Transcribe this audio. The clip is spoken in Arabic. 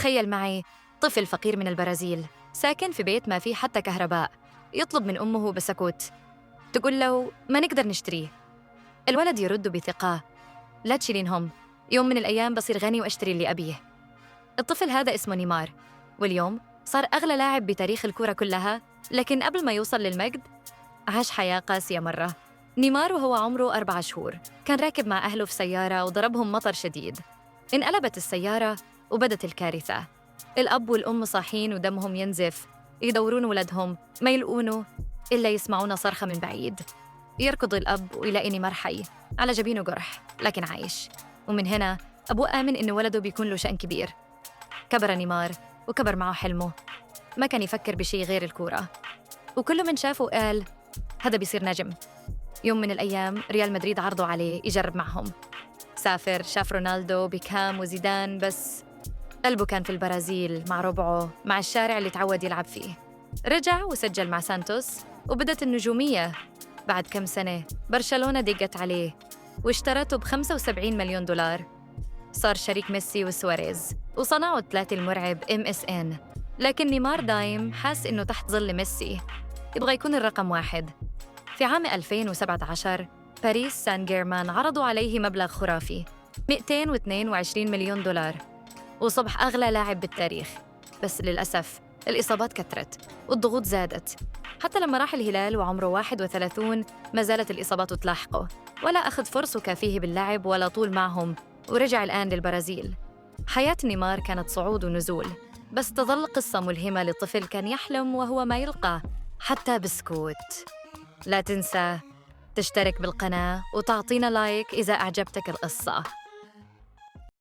تخيل معي طفل فقير من البرازيل ساكن في بيت ما فيه حتى كهرباء، يطلب من أمه بسكوت، تقول له ما نقدر نشتريه. الولد يرد بثقة: لا تشيلينهم، يوم من الأيام بصير غني وأشتري اللي أبيه. الطفل هذا اسمه نيمار، واليوم صار أغلى لاعب بتاريخ الكرة كلها. لكن قبل ما يوصل للمجد عاش حياة قاسية مرة. نيمار وهو عمره 4 شهور كان راكب مع أهله في سيارة وضربهم مطر شديد. انقلبت السيارة وبدت الكارثة. الأب والأم صاحين ودمهم ينزف، يدورون ولدهم ما يلقونه إلا يسمعون صرخة من بعيد. يركض الأب ويلاقي نيمار حي، على جبينه جرح لكن عايش. ومن هنا أبوه آمن إن ولده بيكون له شأن كبير. كبر نيمار وكبر معه حلمه، ما كان يفكر بشي غير الكورة، وكل من شافه قال هذا بيصير نجم. يوم من الأيام ريال مدريد عرضوا عليه يجرب معهم. سافر، شاف رونالدو، بيكهام وزيدان، بس قلبه كان في البرازيل مع ربعه، مع الشارع اللي تعود يلعب فيه. رجع وسجل مع سانتوس وبدت النجومية. بعد كم سنة برشلونة دقت عليه واشترته ب$75 مليون. صار شريك ميسي وسواريز وصنعوا الثلاثي المرعب MSN. لكن نيمار دايم حاس إنه تحت ظل ميسي، يبغى يكون الرقم 1. في عام 2017 باريس سان جيرمان عرضوا عليه مبلغ خرافي $222 مليون، وصبح أغلى لاعب بالتاريخ. بس للأسف الإصابات كثرت والضغوط زادت. حتى لما راح الهلال وعمره 31 ما زالت الإصابات تلاحقه، ولا أخذ فرصة كافيه باللعب ولا طول معهم، ورجع الآن للبرازيل. حياة نيمار كانت صعود ونزول، بس تظل قصة ملهمة لطفل كان يحلم وهو ما يلقى حتى بسكوت. لا تنسى تشترك بالقناة وتعطينا لايك إذا أعجبتك القصة.